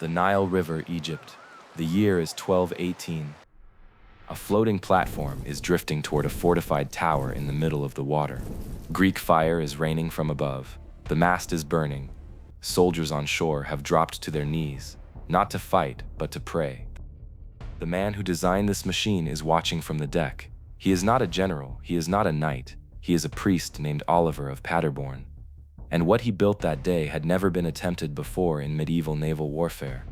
The Nile River, Egypt. The year is 1218. A floating platform is drifting toward a fortified tower in the middle of the water. Greek fire is raining from above. The mast is burning. Soldiers on shore have dropped to their knees, not to fight, but to pray. The man who designed this machine is watching from the deck. He is not a general, he is not a knight, he is a priest named Oliver of Paderborn. And what he built that day had never been attempted before in medieval naval warfare.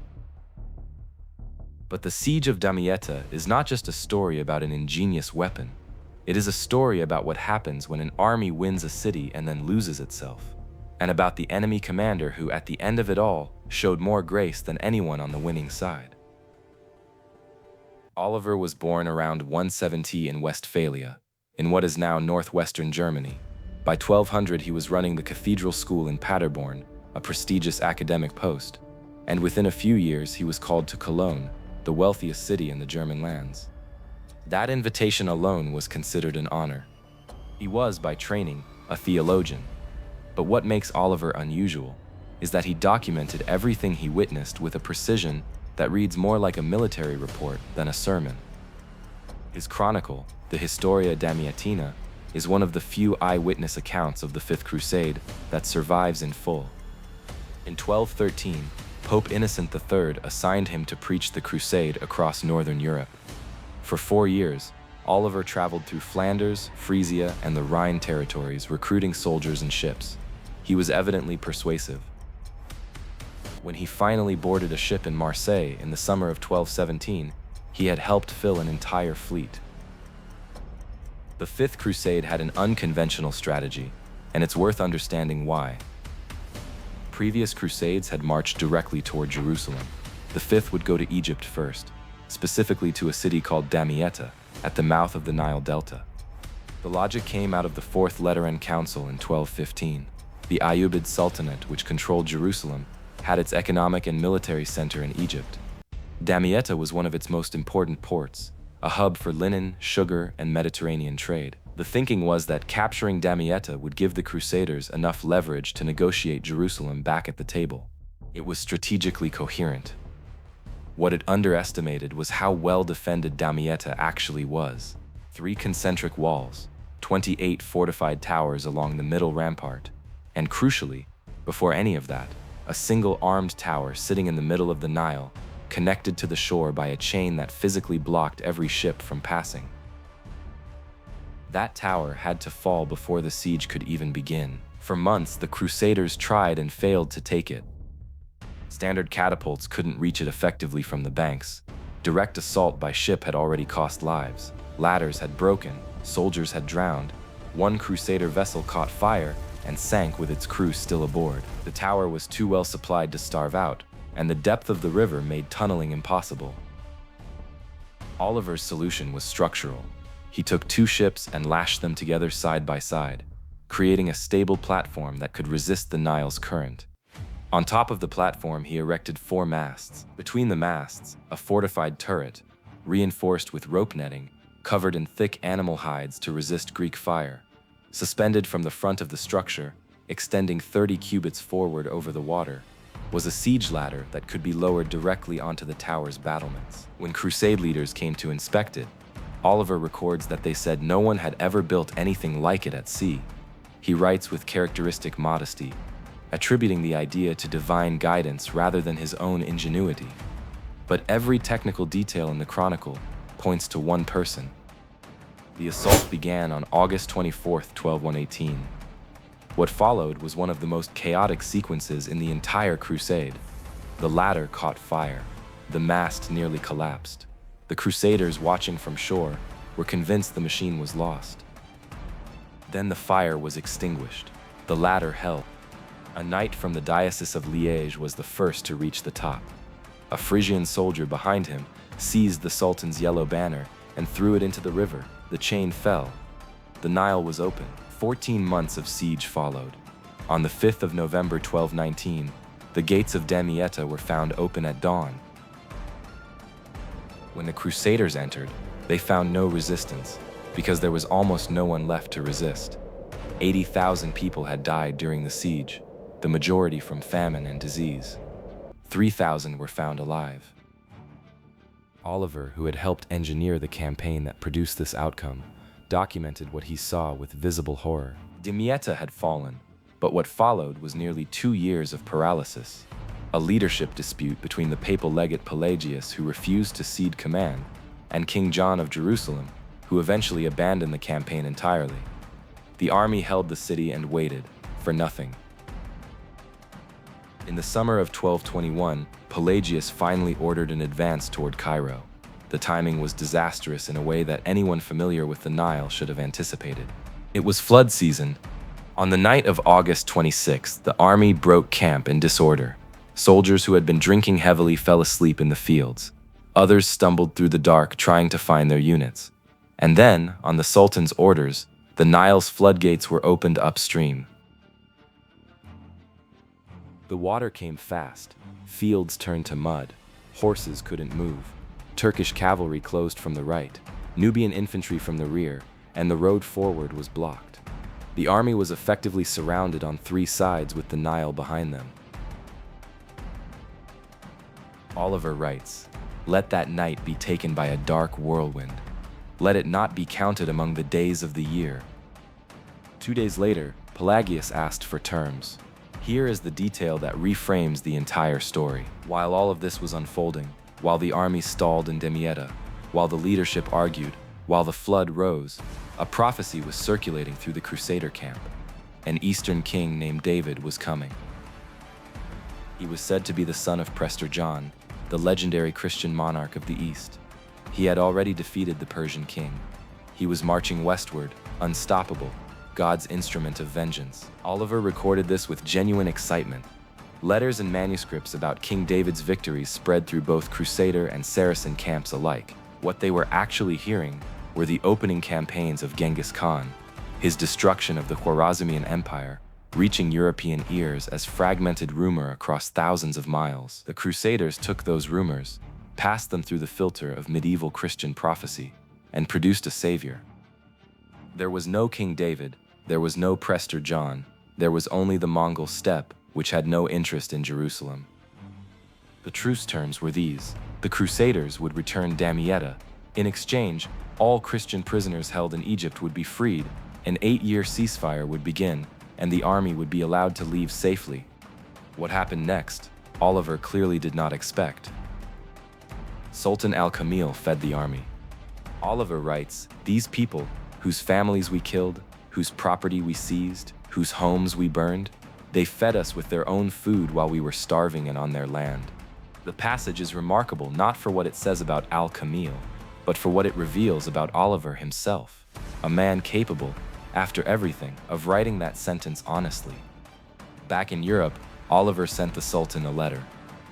But the siege of Damietta is not just a story about an ingenious weapon. It is a story about what happens when an army wins a city and then loses itself, and about the enemy commander who, at the end of it all, showed more grace than anyone on the winning side. Oliver was born around 170 in Westphalia, in what is now northwestern Germany. By 1200 he was running the cathedral school in Paderborn, a prestigious academic post, and within a few years he was called to Cologne, the wealthiest city in the German lands. That invitation alone was considered an honor. He was, by training, a theologian. But what makes Oliver unusual is that he documented everything he witnessed with a precision that reads more like a military report than a sermon. His chronicle, the Historia Damiatina, is one of the few eyewitness accounts of the Fifth Crusade that survives in full. In 1213, Pope Innocent III assigned him to preach the crusade across northern Europe. For 4 years, Oliver traveled through Flanders, Frisia, and the Rhine territories recruiting soldiers and ships. He was evidently persuasive. When he finally boarded a ship in Marseille in the summer of 1217, he had helped fill an entire fleet. The Fifth Crusade had an unconventional strategy, and it's worth understanding why. Previous crusades had marched directly toward Jerusalem. The Fifth would go to Egypt first, specifically to a city called Damietta, at the mouth of the Nile Delta. The logic came out of the Fourth Lateran Council in 1215. The Ayyubid Sultanate, which controlled Jerusalem, had its economic and military center in Egypt. Damietta was one of its most important ports, a hub for linen, sugar, and Mediterranean trade. The thinking was that capturing Damietta would give the Crusaders enough leverage to negotiate Jerusalem back at the table. It was strategically coherent. What it underestimated was how well defended Damietta actually was. 3 concentric walls, 28 fortified towers along the middle rampart, and crucially, before any of that, a single armed tower sitting in the middle of the Nile, connected to the shore by a chain that physically blocked every ship from passing. That tower had to fall before the siege could even begin. For months, the Crusaders tried and failed to take it. Standard catapults couldn't reach it effectively from the banks. Direct assault by ship had already cost lives. Ladders had broken, soldiers had drowned. One Crusader vessel caught fire and sank with its crew still aboard. The tower was too well supplied to starve out, and the depth of the river made tunneling impossible. Oliver's solution was structural. He took 2 ships and lashed them together side by side, creating a stable platform that could resist the Nile's current. On top of the platform, he erected 4 masts. Between the masts, a fortified turret, reinforced with rope netting, covered in thick animal hides to resist Greek fire. Suspended from the front of the structure, extending 30 cubits forward over the water, was a siege ladder that could be lowered directly onto the tower's battlements. When Crusade leaders came to inspect it, Oliver records that they said no one had ever built anything like it at sea. He writes with characteristic modesty, attributing the idea to divine guidance rather than his own ingenuity. But every technical detail in the chronicle points to one person. The assault began on August 24, 1218. What followed was one of the most chaotic sequences in the entire crusade. The ladder caught fire. The mast nearly collapsed. The Crusaders, watching from shore, were convinced the machine was lost. Then the fire was extinguished. The ladder held. A knight from the Diocese of Liège was the first to reach the top. A Frisian soldier behind him seized the Sultan's yellow banner and threw it into the river. The chain fell. The Nile was open. 14 months of siege followed. On the 5th of November 1219, the gates of Damietta were found open at dawn. When the Crusaders entered, they found no resistance, because there was almost no one left to resist. 80,000 people had died during the siege, the majority from famine and disease. 3,000 were found alive. Oliver, who had helped engineer the campaign that produced this outcome, documented what he saw with visible horror. Damietta had fallen, but what followed was nearly 2 years of paralysis. A leadership dispute between the papal legate Pelagius, who refused to cede command, and King John of Jerusalem, who eventually abandoned the campaign entirely. The army held the city and waited for nothing. In the summer of 1221, Pelagius finally ordered an advance toward Cairo. The timing was disastrous in a way that anyone familiar with the Nile should have anticipated. It was flood season. On the night of August 26th, the army broke camp in disorder. Soldiers who had been drinking heavily fell asleep in the fields. Others stumbled through the dark trying to find their units. And then, on the Sultan's orders, the Nile's floodgates were opened upstream. The water came fast. Fields turned to mud. Horses couldn't move. Turkish cavalry closed from the right, Nubian infantry from the rear, and the road forward was blocked. The army was effectively surrounded on 3 sides with the Nile behind them. Oliver writes, "Let that night be taken by a dark whirlwind. Let it not be counted among the days of the year." 2 days later, Pelagius asked for terms. Here is the detail that reframes the entire story. While all of this was unfolding, while the army stalled in Damietta, while the leadership argued, while the flood rose, a prophecy was circulating through the Crusader camp. An eastern king named David was coming. He was said to be the son of Prester John, the legendary Christian monarch of the East. He had already defeated the Persian king. He was marching westward, unstoppable, God's instrument of vengeance. Oliver recorded this with genuine excitement. Letters and manuscripts about King David's victories spread through both Crusader and Saracen camps alike. What they were actually hearing were the opening campaigns of Genghis Khan, his destruction of the Khwarezmian Empire, reaching European ears as fragmented rumor across thousands of miles. The Crusaders took those rumors, passed them through the filter of medieval Christian prophecy, and produced a savior. There was no King David, there was no Prester John, there was only the Mongol steppe, which had no interest in Jerusalem. The truce terms were these: the Crusaders would return Damietta. In exchange, all Christian prisoners held in Egypt would be freed, an 8-year ceasefire would begin, and the army would be allowed to leave safely. What happened next, Oliver clearly did not expect. Sultan al-Kamil fed the army. Oliver writes, "These people, whose families we killed, whose property we seized, whose homes we burned, they fed us with their own food while we were starving and on their land." The passage is remarkable not for what it says about al-Kamil, but for what it reveals about Oliver himself, a man capable, after everything, of writing that sentence honestly. Back in Europe, Oliver sent the Sultan a letter.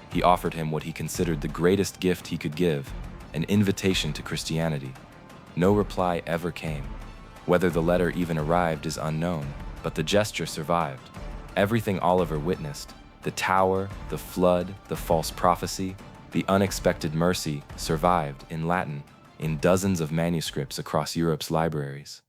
He offered him what he considered the greatest gift he could give, an invitation to Christianity. No reply ever came. Whether the letter even arrived is unknown, but the gesture survived. Everything Oliver witnessed, the tower, the flood, the false prophecy, the unexpected mercy, survived in Latin in dozens of manuscripts across Europe's libraries.